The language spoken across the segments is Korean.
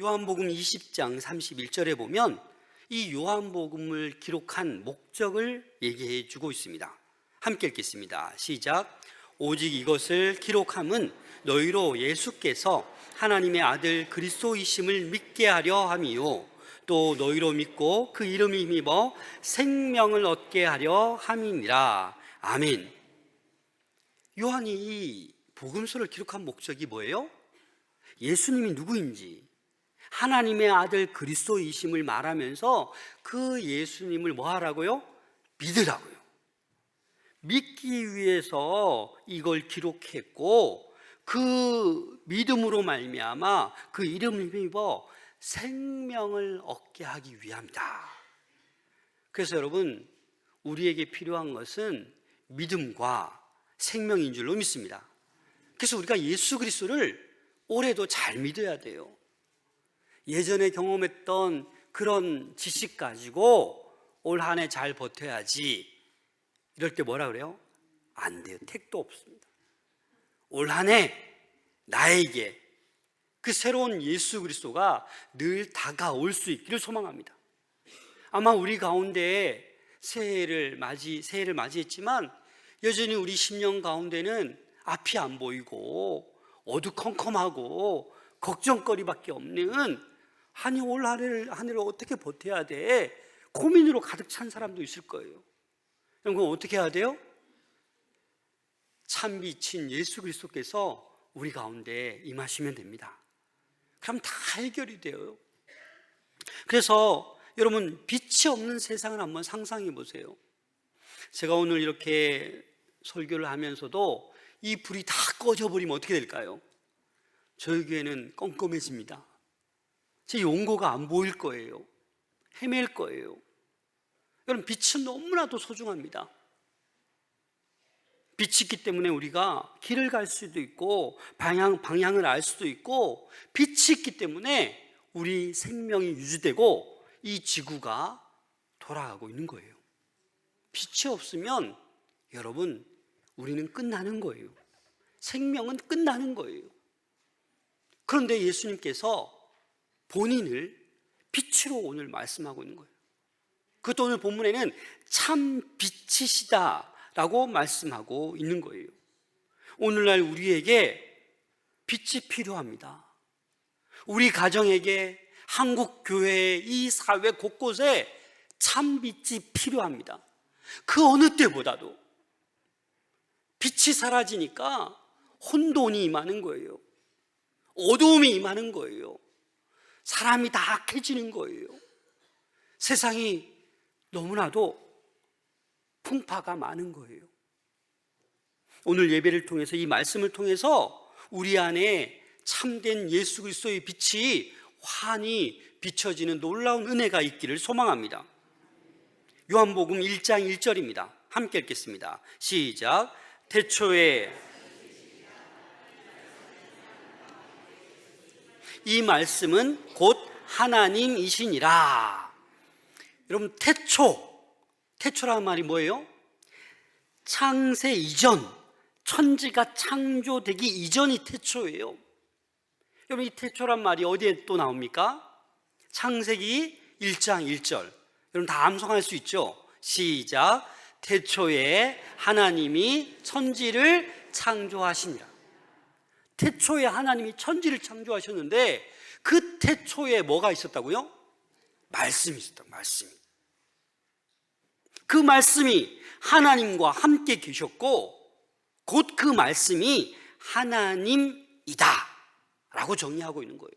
요한복음 20장 31절에 보면 이 요한복음을 기록한 목적을 얘기해 주고 있습니다. 함께 읽겠습니다. 시작. 오직 이것을 기록함은 너희로 예수께서 하나님의 아들 그리스도이심을 믿게 하려 함이요 또 너희로 믿고 그 이름에 힘입어 생명을 얻게 하려 함이니라. 아멘. 요한이 이 복음서를 기록한 목적이 뭐예요? 예수님이 누구인지, 하나님의 아들 그리스도이심을 말하면서 그 예수님을 뭐 하라고요? 믿으라고요. 믿기 위해서 이걸 기록했고, 그 믿음으로 말미암아 그 이름을 힘입어 생명을 얻게 하기 위함이다. 그래서 여러분, 우리에게 필요한 것은 믿음과 생명인 줄로 믿습니다. 그래서 우리가 예수 그리스도를 올해도 잘 믿어야 돼요. 예전에 경험했던 그런 지식 가지고 올 한 해 잘 버텨야지, 이럴 때 뭐라 그래요? 안 돼요. 택도 없습니다. 올 한 해 나에게 그 새로운 예수 그리스도가 늘 다가올 수 있기를 소망합니다. 아마 우리 가운데 새해를 맞이했지만 여전히 우리 10년 가운데는 앞이 안 보이고 어두컴컴하고 걱정거리밖에 없는, 아니 올 한 해를 어떻게 버텨야 돼? 고민으로 가득 찬 사람도 있을 거예요. 그럼 어떻게 해야 돼요? 참빛인 예수 그리스도께서 우리 가운데 임하시면 됩니다. 그럼 다 해결이 돼요. 그래서 여러분, 빛이 없는 세상을 한번 상상해 보세요. 제가 오늘 이렇게 설교를 하면서도 이 불이 다 꺼져버리면 어떻게 될까요? 저희 교회는 껌껌해집니다. 제 용고가 안 보일 거예요. 헤맬 거예요. 여러분, 빛은 너무나도 소중합니다. 빛이 있기 때문에 우리가 길을 갈 수도 있고 방향을 알 수도 있고, 빛이 있기 때문에 우리 생명이 유지되고 이 지구가 돌아가고 있는 거예요. 빛이 없으면 여러분, 우리는 끝나는 거예요. 생명은 끝나는 거예요. 그런데 예수님께서 본인을 빛으로 오늘 말씀하고 있는 거예요. 그것도 오늘 본문에는 참 빛이시다 라고 말씀하고 있는 거예요. 오늘날 우리에게 빛이 필요합니다. 우리 가정에게, 한국 교회의 이 사회 곳곳에 참 빛이 필요합니다. 그 어느 때보다도. 빛이 사라지니까 혼돈이 임하는 거예요. 어두움이 임하는 거예요. 사람이 다 악해지는 거예요. 세상이 너무나도 풍파가 많은 거예요. 오늘 예배를 통해서, 이 말씀을 통해서 우리 안에 참된 예수 그리스도의 빛이 환히 비춰지는 놀라운 은혜가 있기를 소망합니다. 요한복음 1장 1절입니다. 함께 읽겠습니다. 시작. 태초에 이 말씀은 곧 하나님이시니라. 여러분, 태초라는 말이 뭐예요? 창세 이전, 천지가 창조되기 이전이 태초예요. 여러분, 이 태초란 말이 어디에 또 나옵니까? 창세기 1장 1절. 여러분 다 암송할 수 있죠? 시작. 태초에 하나님이 천지를 창조하시니라. 태초에 하나님이 천지를 창조하셨는데 그 태초에 뭐가 있었다고요? 말씀이 있었다고. 말씀이. 그 말씀이 하나님과 함께 계셨고 곧 그 말씀이 하나님이다 라고 정의하고 있는 거예요.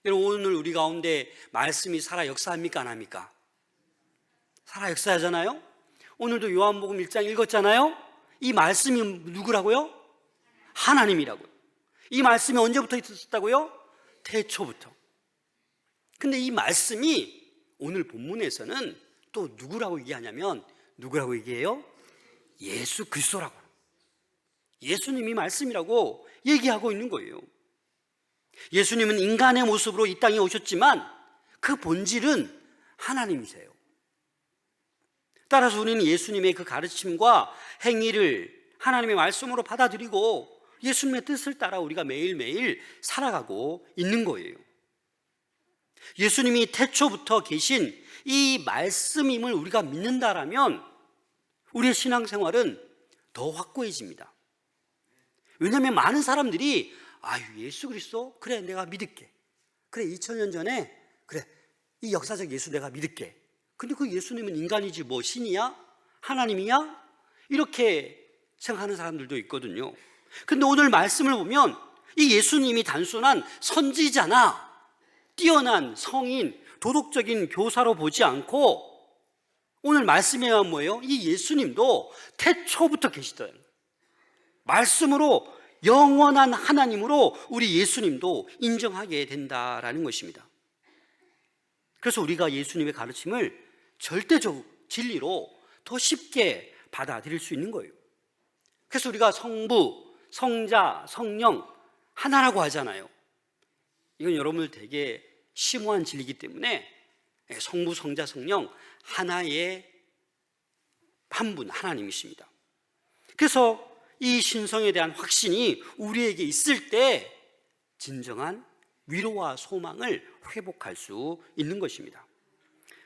여러분, 오늘 우리 가운데 말씀이 살아 역사합니까? 안 합니까? 살아 역사하잖아요. 오늘도 요한복음 1장 읽었잖아요. 이 말씀이 누구라고요? 하나님이라고요. 이 말씀이 언제부터 있었다고요? 태초부터. 근데 이 말씀이 오늘 본문에서는 또 누구라고 얘기하냐면, 누구라고 얘기해요? 예수 그리스도라고. 예수님이 말씀이라고 얘기하고 있는 거예요. 예수님은 인간의 모습으로 이 땅에 오셨지만 그 본질은 하나님이세요. 따라서 우리는 예수님의 그 가르침과 행위를 하나님의 말씀으로 받아들이고 예수님의 뜻을 따라 우리가 매일매일 살아가고 있는 거예요. 예수님이 태초부터 계신 이 말씀임을 우리가 믿는다라면 우리의 신앙생활은 더 확고해집니다. 왜냐하면 많은 사람들이 예수 그리스도? 그래, 내가 믿을게. 그래, 2000년 전에 그래, 이 역사적 예수 내가 믿을게. 근데 그 예수님은 인간이지 뭐 신이야? 하나님이야? 이렇게 생각하는 사람들도 있거든요. 근데 오늘 말씀을 보면 이 예수님이 단순한 선지자나 뛰어난 성인, 도덕적인 교사로 보지 않고 오늘 말씀에만 뭐예요? 이 예수님도 태초부터 계시던 말씀으로 영원한 하나님으로 우리 예수님도 인정하게 된다라는 것입니다. 그래서 우리가 예수님의 가르침을 절대적 진리로 더 쉽게 받아들일 수 있는 거예요. 그래서 우리가 성부, 성자, 성령 하나라고 하잖아요. 이건 여러분들 되게 심오한 진리이기 때문에 성부, 성자, 성령 하나의 한 분 하나님이십니다. 그래서 이 신성에 대한 확신이 우리에게 있을 때 진정한 위로와 소망을 회복할 수 있는 것입니다.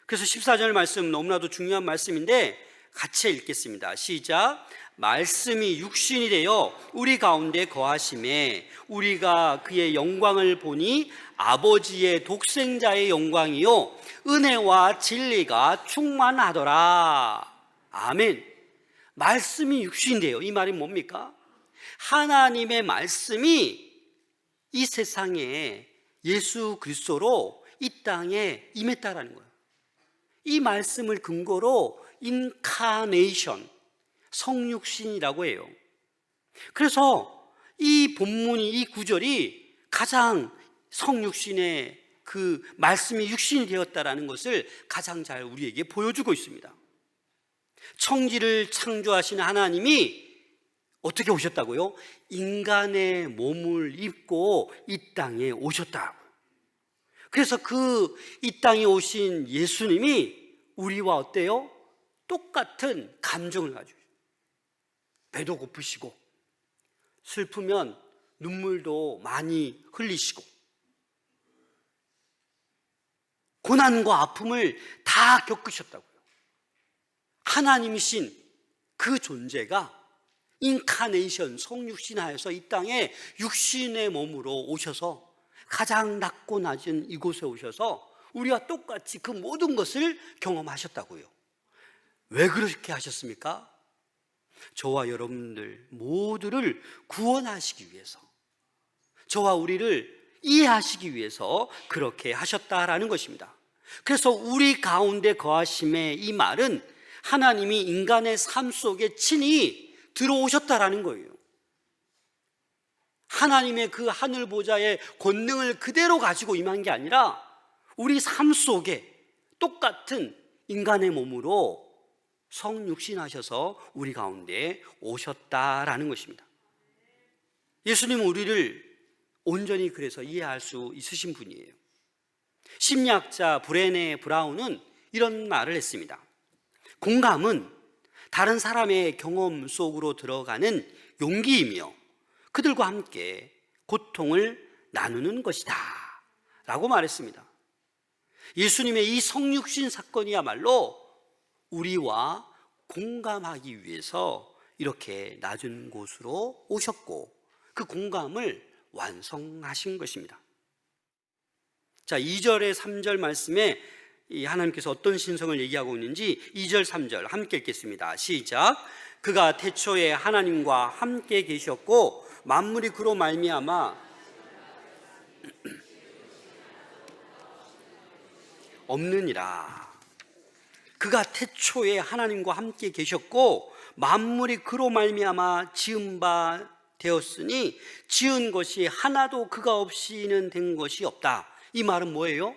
그래서 14절 말씀 너무나도 중요한 말씀인데 같이 읽겠습니다. 시작. 말씀이 육신이 되어 우리 가운데 거하심에 우리가 그의 영광을 보니 아버지의 독생자의 영광이요 은혜와 진리가 충만하더라. 아멘. 말씀이 육신이돼요. 이 말이 뭡니까? 하나님의 말씀이 이 세상에 예수 그리스도로 이 땅에 임했다라는 거예요. 이 말씀을 근거로 인카네이션, 성육신이라고 해요. 그래서 이 본문이, 이 구절이 가장 성육신의 그 말씀이 육신이 되었다라는 것을 가장 잘 우리에게 보여주고 있습니다. 천지를 창조하신 하나님이 어떻게 오셨다고요? 인간의 몸을 입고 이 땅에 오셨다. 그래서 이 땅에 오신 예수님이 우리와 어때요? 똑같은 감정을 가지고 배도 고프시고 슬프면 눈물도 많이 흘리시고 고난과 아픔을 다 겪으셨다고요. 하나님이신 그 존재가 인카네이션, 성육신하여서 이 땅에 육신의 몸으로 오셔서 가장 낮고 낮은 이곳에 오셔서 우리와 똑같이 그 모든 것을 경험하셨다고요. 왜 그렇게 하셨습니까? 저와 여러분들 모두를 구원하시기 위해서, 저와 우리를 이해하시기 위해서 그렇게 하셨다라는 것입니다. 그래서 우리 가운데 거하심의 이 말은 하나님이 인간의 삶 속에 친히 들어오셨다라는 거예요. 하나님의 그 하늘 보좌의 권능을 그대로 가지고 임한 게 아니라 우리 삶 속에 똑같은 인간의 몸으로 성육신하셔서 우리 가운데 오셨다라는 것입니다. 예수님은 우리를 온전히 그래서 이해할 수 있으신 분이에요. 심리학자 브레네 브라운은 이런 말을 했습니다. 공감은 다른 사람의 경험 속으로 들어가는 용기이며 그들과 함께 고통을 나누는 것이다 라고 말했습니다. 예수님의 이 성육신 사건이야말로 우리와 공감하기 위해서 이렇게 낮은 곳으로 오셨고 그 공감을 완성하신 것입니다. 자, 2절에 3절 말씀에 하나님께서 어떤 신성을 얘기하고 있는지 2절 3절 함께 읽겠습니다. 시작. 그가 태초에 하나님과 함께 계셨고 만물이 그로 말미암아 없느니라. 그가 태초에 하나님과 함께 계셨고 만물이 그로 말미암아 지은 바 되었으니 지은 것이 하나도 그가 없이는 된 것이 없다. 이 말은 뭐예요?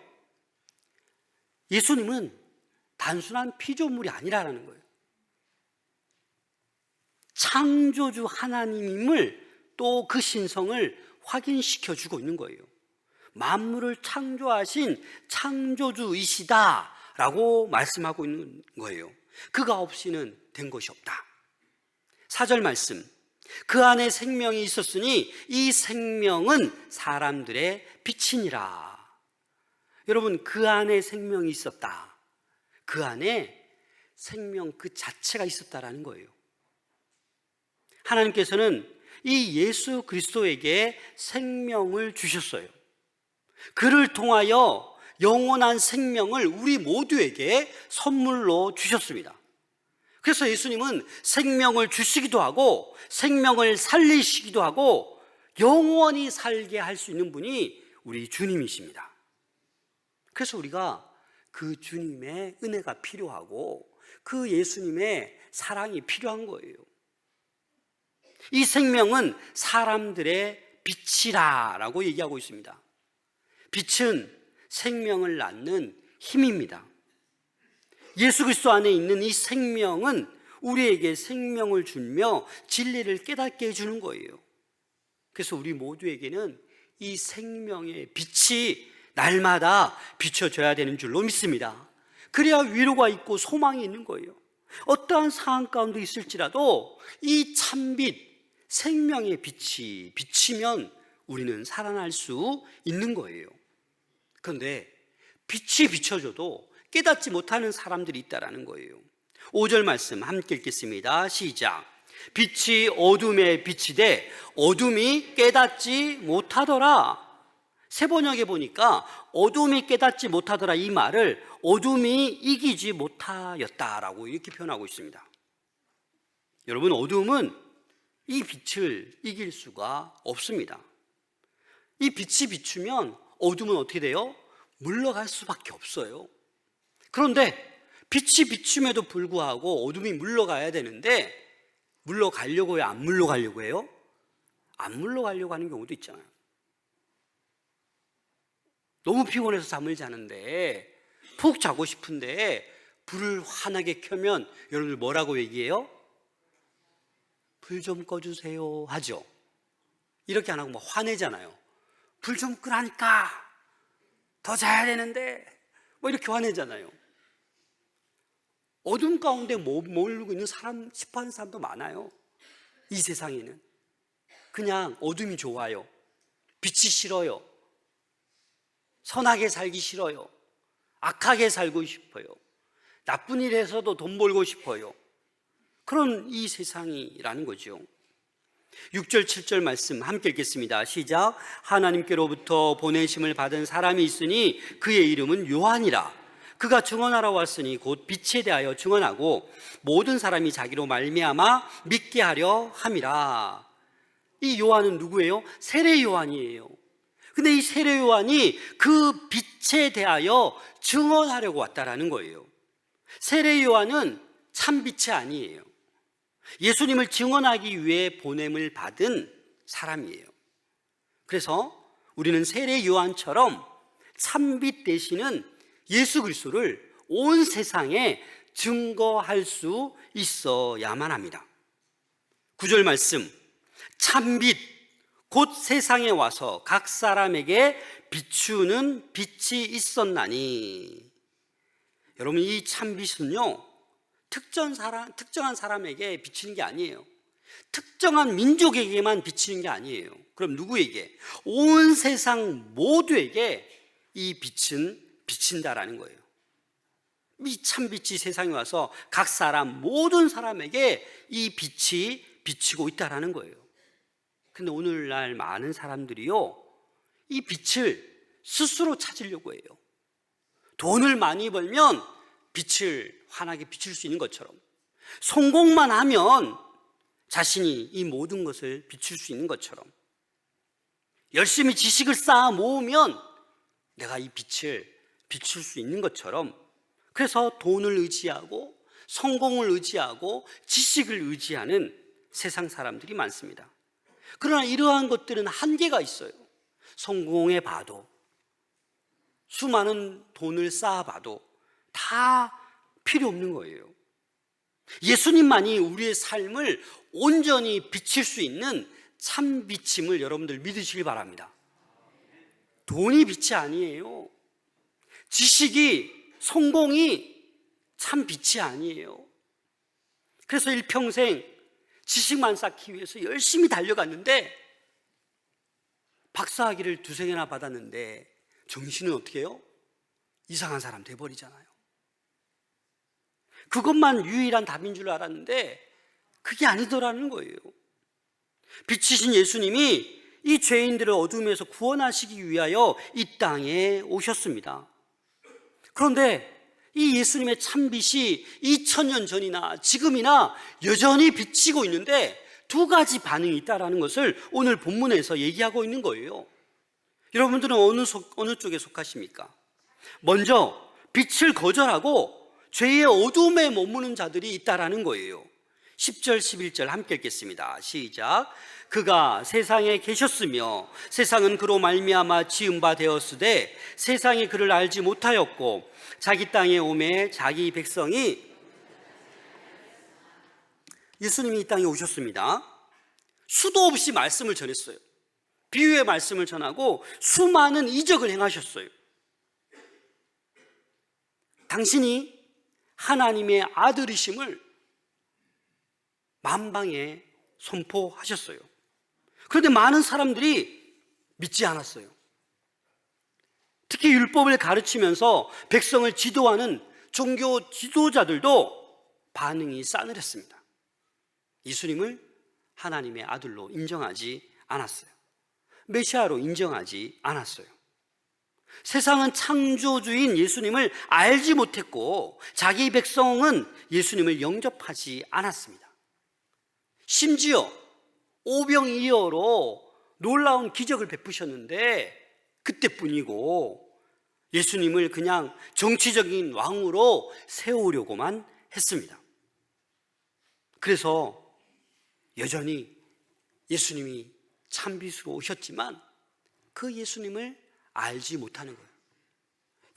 예수님은 단순한 피조물이 아니라는 거예요. 창조주 하나님임을 또 그 신성을 확인시켜 주고 있는 거예요. 만물을 창조하신 창조주이시다라고 말씀하고 있는 거예요. 그가 없이는 된 것이 없다. 4절 말씀. 그 안에 생명이 있었으니 이 생명은 사람들의 빛이니라. 여러분, 그 안에 생명이 있었다. 그 안에 생명 그 자체가 있었다라는 거예요. 하나님께서는 이 예수 그리스도에게 생명을 주셨어요. 그를 통하여 영원한 생명을 우리 모두에게 선물로 주셨습니다. 그래서 예수님은 생명을 주시기도 하고 생명을 살리시기도 하고 영원히 살게 할 수 있는 분이 우리 주님이십니다. 그래서 우리가 그 주님의 은혜가 필요하고 그 예수님의 사랑이 필요한 거예요. 이 생명은 사람들의 빛이라고 얘기하고 있습니다. 빛은 생명을 낳는 힘입니다. 예수 그리스도 안에 있는 이 생명은 우리에게 생명을 주며 진리를 깨닫게 해주는 거예요. 그래서 우리 모두에게는 이 생명의 빛이 날마다 비춰져야 되는 줄로 믿습니다. 그래야 위로가 있고 소망이 있는 거예요. 어떠한 상황 가운데 있을지라도 이 참빛, 생명의 빛이 비치면 우리는 살아날 수 있는 거예요. 그런데 빛이 비춰져도 깨닫지 못하는 사람들이 있다라는 거예요. 5절 말씀 함께 읽겠습니다. 시작. 빛이 어둠에 비치되 어둠이 깨닫지 못하더라. 새 번역에 보니까 어둠이 깨닫지 못하더라, 이 말을 어둠이 이기지 못하였다라고 이렇게 표현하고 있습니다. 여러분, 어둠은 이 빛을 이길 수가 없습니다. 이 빛이 비추면 어둠은 어떻게 돼요? 물러갈 수밖에 없어요. 그런데 빛이 비춤에도 불구하고 어둠이 물러가야 되는데 물러가려고 해요? 안 물러가려고 해요? 안 물러가려고 하는 경우도 있잖아요. 너무 피곤해서 잠을 자는데 푹 자고 싶은데 불을 환하게 켜면 여러분들 뭐라고 얘기해요? 불 좀 꺼주세요 하죠. 이렇게 안 하고 막 화내잖아요. 불 좀 끄라니까, 더 자야 되는데, 뭐 이렇게 화내잖아요. 어둠 가운데 머물고 있는 사람, 싶어하는 사람도 많아요. 이 세상에는 그냥 어둠이 좋아요. 빛이 싫어요. 선하게 살기 싫어요. 악하게 살고 싶어요. 나쁜 일 해서도 돈 벌고 싶어요. 그런 이 세상이라는 거죠. 6절 7절 말씀 함께 읽겠습니다. 시작. 하나님께로부터 보내심을 받은 사람이 있으니 그의 이름은 요한이라. 그가 증언하러 왔으니 곧 빛에 대하여 증언하고 모든 사람이 자기로 말미암아 믿게 하려 함이라. 이 요한은 누구예요? 세례 요한이에요. 근데 이 세례 요한이 그 빛에 대하여 증언하려고 왔다라는 거예요. 세례 요한은 참 빛이 아니에요. 예수님을 증언하기 위해 보냄을 받은 사람이에요. 그래서 우리는 세례 요한처럼 참빛 되시는 예수 그리스도를 온 세상에 증거할 수 있어야만 합니다. 9절 말씀. 참빛 곧 세상에 와서 각 사람에게 비추는 빛이 있었나니. 여러분, 이 참빛은요 특정한 사람에게 비치는 게 아니에요. 특정한 민족에게만 비치는 게 아니에요. 그럼 누구에게? 온 세상 모두에게 이 빛은 비친다라는 거예요. 이 참빛이 세상에 와서 각 사람, 모든 사람에게 이 빛이 비치고 있다라는 거예요. 근데 오늘날 많은 사람들이요 이 빛을 스스로 찾으려고 해요. 돈을 많이 벌면 빛을 환하게 비출 수 있는 것처럼, 성공만 하면 자신이 이 모든 것을 비출 수 있는 것처럼, 열심히 지식을 쌓아 모으면 내가 이 빛을 비출 수 있는 것처럼, 그래서 돈을 의지하고 성공을 의지하고 지식을 의지하는 세상 사람들이 많습니다. 그러나 이러한 것들은 한계가 있어요. 성공해 봐도, 수많은 돈을 쌓아봐도 다 필요 없는 거예요. 예수님만이 우리의 삶을 온전히 비칠 수 있는 참 빛임을 여러분들 믿으시길 바랍니다. 돈이 빛이 아니에요. 지식이, 성공이 참 빛이 아니에요. 그래서 일평생 지식만 쌓기 위해서 열심히 달려갔는데 박사학위를 2-3개나 받았는데 정신은 어떻게 해요? 이상한 사람 돼버리잖아요. 그것만 유일한 답인 줄 알았는데 그게 아니더라는 거예요. 빛이신 예수님이 이 죄인들을 어둠에서 구원하시기 위하여 이 땅에 오셨습니다. 그런데 이 예수님의 참빛이 2000년 전이나 지금이나 여전히 비치고 있는데 두 가지 반응이 있다는 것을 오늘 본문에서 얘기하고 있는 거예요. 여러분들은 어느 쪽에 속하십니까? 먼저 빛을 거절하고 죄의 어둠에 머무는 자들이 있다라는 거예요. 10절 11절 함께 읽겠습니다. 시작. 그가 세상에 계셨으며 세상은 그로 말미암아 지은 바 되었으되 세상이 그를 알지 못하였고 자기 땅에 오매 자기 백성이, 예수님이 이 땅에 오셨습니다. 수도 없이 말씀을 전했어요. 비유의 말씀을 전하고 수많은 이적을 행하셨어요. 당신이 하나님의 아들이심을 만방에 선포하셨어요. 그런데 많은 사람들이 믿지 않았어요. 특히 율법을 가르치면서 백성을 지도하는 종교 지도자들도 반응이 싸늘했습니다. 예수님을 하나님의 아들로 인정하지 않았어요. 메시아로 인정하지 않았어요. 세상은 창조주인 예수님을 알지 못했고 자기 백성은 예수님을 영접하지 않았습니다. 심지어 오병이어로 놀라운 기적을 베푸셨는데 그때뿐이고 예수님을 그냥 정치적인 왕으로 세우려고만 했습니다. 그래서 여전히 예수님이 참빛으로 오셨지만 그 예수님을 알지 못하는 거예요.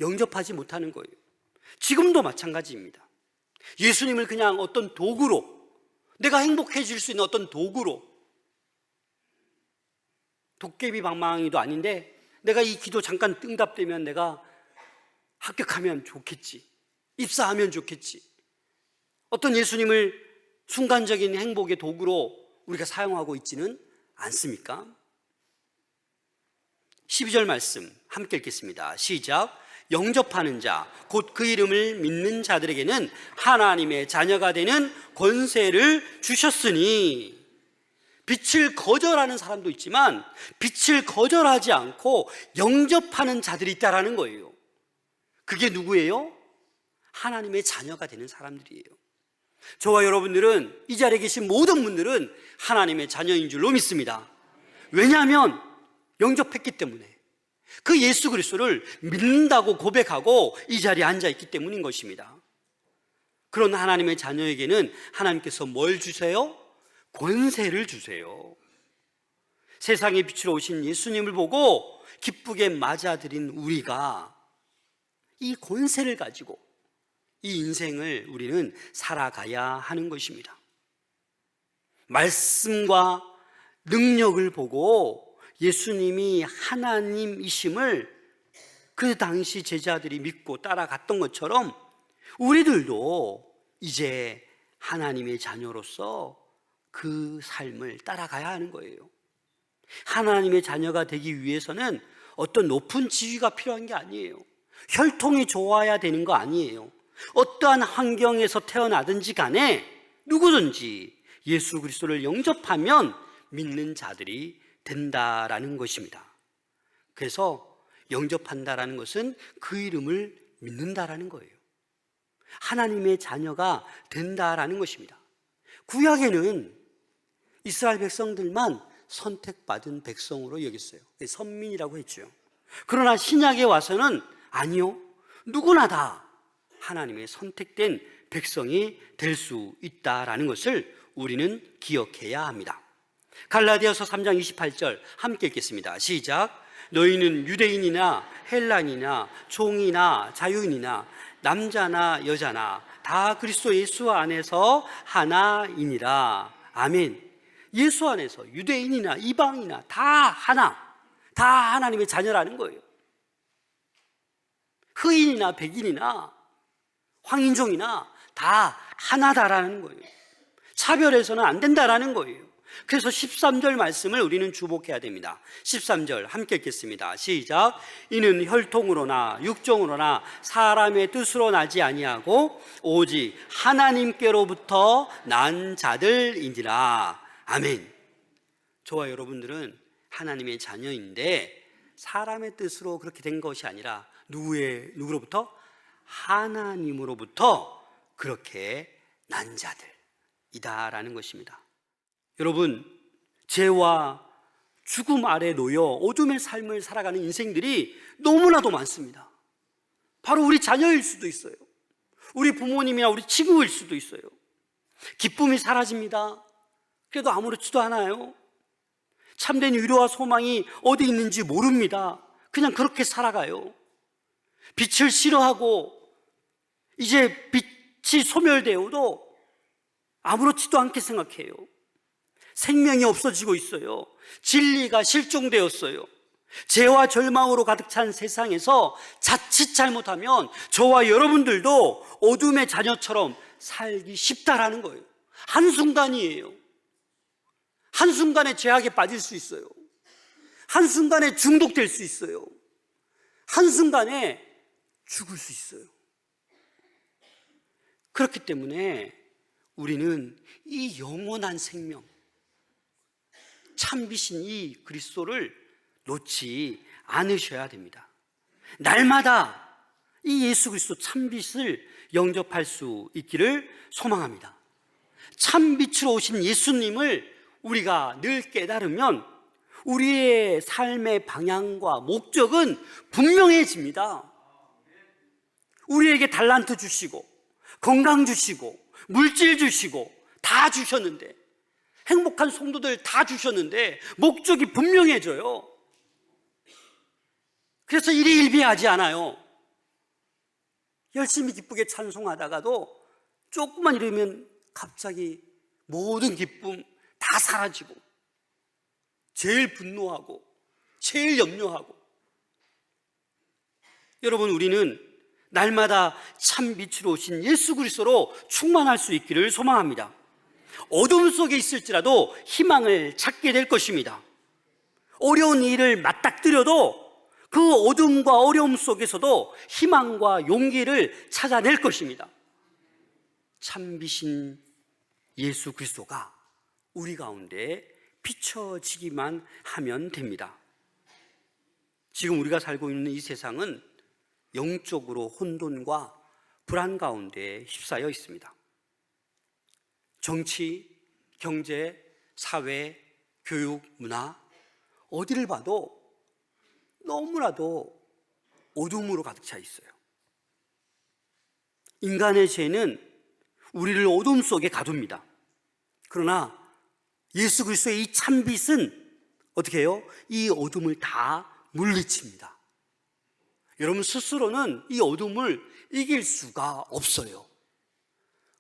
영접하지 못하는 거예요. 지금도 마찬가지입니다. 예수님을 그냥 어떤 도구로, 내가 행복해질 수 있는 어떤 도구로, 도깨비 방망이도 아닌데 내가 이 기도 잠깐 응답되면 내가 합격하면 좋겠지, 입사하면 좋겠지, 어떤 예수님을 순간적인 행복의 도구로 우리가 사용하고 있지는 않습니까? 12절 말씀 함께 읽겠습니다. 시작. 영접하는 자, 곧 그 이름을 믿는 자들에게는 하나님의 자녀가 되는 권세를 주셨으니. 빛을 거절하는 사람도 있지만 빛을 거절하지 않고 영접하는 자들이 있다라는 거예요. 그게 누구예요? 하나님의 자녀가 되는 사람들이에요. 저와 여러분들은, 이 자리에 계신 모든 분들은 하나님의 자녀인 줄로 믿습니다. 왜냐하면 영접했기 때문에, 그 예수 그리스도를 믿는다고 고백하고 이 자리에 앉아있기 때문인 것입니다. 그런 하나님의 자녀에게는 하나님께서 뭘 주세요? 권세를 주세요. 세상의 빛으로 오신 예수님을 보고 기쁘게 맞아들인 우리가 이 권세를 가지고 이 인생을 우리는 살아가야 하는 것입니다. 말씀과 능력을 보고 예수님이 하나님이심을 그 당시 제자들이 믿고 따라갔던 것처럼 우리들도 이제 하나님의 자녀로서 그 삶을 따라가야 하는 거예요. 하나님의 자녀가 되기 위해서는 어떤 높은 지위가 필요한 게 아니에요. 혈통이 좋아야 되는 거 아니에요. 어떠한 환경에서 태어나든지 간에 누구든지 예수 그리스도를 영접하면 믿는 자들이 된다라는 것입니다. 그래서 영접한다라는 것은 그 이름을 믿는다라는 거예요. 하나님의 자녀가 된다라는 것입니다. 구약에는 이스라엘 백성들만 선택받은 백성으로 여겼어요. 선민이라고 했죠. 그러나 신약에 와서는 아니요, 누구나 다 하나님의 선택된 백성이 될 수 있다라는 것을 우리는 기억해야 합니다. 갈라디아서 3장 28절 함께 읽겠습니다. 시작. 너희는 유대인이나 헬란이나 종이나 자유인이나 남자나 여자나 다 그리스도 예수 안에서 하나이니라. 아멘. 예수 안에서 유대인이나 이방이나 다 하나, 다 하나님의 자녀라는 거예요. 흑인이나 백인이나 황인종이나 다 하나다라는 거예요. 차별해서는 안 된다라는 거예요. 그래서 13절 말씀을 우리는 주목해야 됩니다. 13절 함께 읽겠습니다. 시작. 이는 혈통으로나 육정으로나 사람의 뜻으로 나지 아니하고 오직 하나님께로부터 난 자들이니라. 아멘. 저와 여러분들은 하나님의 자녀인데 사람의 뜻으로 그렇게 된 것이 아니라 누구로부터? 하나님으로부터 그렇게 난 자들이다라는 것입니다. 여러분, 죄와 죽음 아래 놓여 어둠의 삶을 살아가는 인생들이 너무나도 많습니다. 바로 우리 자녀일 수도 있어요. 우리 부모님이나 우리 친구일 수도 있어요. 기쁨이 사라집니다. 그래도 아무렇지도 않아요. 참된 위로와 소망이 어디 있는지 모릅니다. 그냥 그렇게 살아가요. 빛을 싫어하고 이제 빛이 소멸되어도 아무렇지도 않게 생각해요. 생명이 없어지고 있어요. 진리가 실종되었어요. 죄와 절망으로 가득 찬 세상에서 자칫 잘못하면 저와 여러분들도 어둠의 자녀처럼 살기 쉽다라는 거예요. 한순간이에요. 한순간에 죄악에 빠질 수 있어요. 한순간에 중독될 수 있어요. 한순간에 죽을 수 있어요. 그렇기 때문에 우리는 이 영원한 생명, 참비신 이 그리스도를 놓지 않으셔야 됩니다. 날마다 이 예수 그리스도 참빛을 영접할 수 있기를 소망합니다. 참빛으로 오신 예수님을 우리가 늘 깨달으면 우리의 삶의 방향과 목적은 분명해집니다. 우리에게 달란트 주시고 건강 주시고 물질 주시고 다 주셨는데, 행복한 성도들 다 주셨는데 목적이 분명해져요. 그래서 일희일비하지 않아요. 열심히 기쁘게 찬송하다가도 조금만 이러면 갑자기 모든 기쁨 다 사라지고 제일 분노하고 제일 염려하고. 여러분, 우리는 날마다 참 빛으로 오신 예수 그리스도로 충만할 수 있기를 소망합니다. 어둠 속에 있을지라도 희망을 찾게 될 것입니다. 어려운 일을 맞닥뜨려도 그 어둠과 어려움 속에서도 희망과 용기를 찾아낼 것입니다. 참비신 예수 그리스도가 우리 가운데 비춰지기만 하면 됩니다. 지금 우리가 살고 있는 이 세상은 영적으로 혼돈과 불안 가운데 휩싸여 있습니다. 정치, 경제, 사회, 교육, 문화, 어디를 봐도 너무나도 어둠으로 가득 차 있어요. 인간의 죄는 우리를 어둠 속에 가둡니다. 그러나 예수 그리스도의 이 참빛은 어떻게 해요? 이 어둠을 다 물리칩니다. 여러분, 스스로는 이 어둠을 이길 수가 없어요.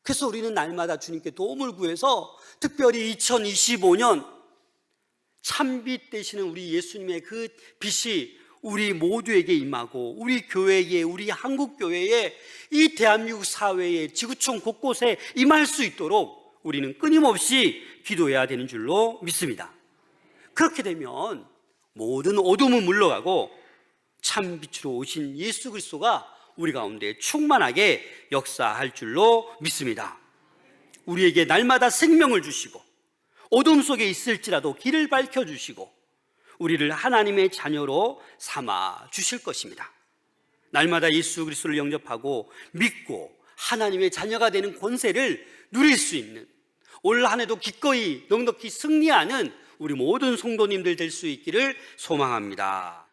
그래서 우리는 날마다 주님께 도움을 구해서 특별히 2025년 참빛 되시는 우리 예수님의 그 빛이 우리 모두에게 임하고 우리 교회에, 우리 한국교회에, 이 대한민국 사회에, 지구촌 곳곳에 임할 수 있도록 우리는 끊임없이 기도해야 되는 줄로 믿습니다. 그렇게 되면 모든 어둠은 물러가고 참빛으로 오신 예수 그리스도가 우리 가운데 충만하게 역사할 줄로 믿습니다. 우리에게 날마다 생명을 주시고 어둠 속에 있을지라도 길을 밝혀주시고 우리를 하나님의 자녀로 삼아 주실 것입니다. 날마다 예수 그리스도를 영접하고 믿고 하나님의 자녀가 되는 권세를 누릴 수 있는, 올 한 해도 기꺼이 넉넉히 승리하는 우리 모든 성도님들 될 수 있기를 소망합니다.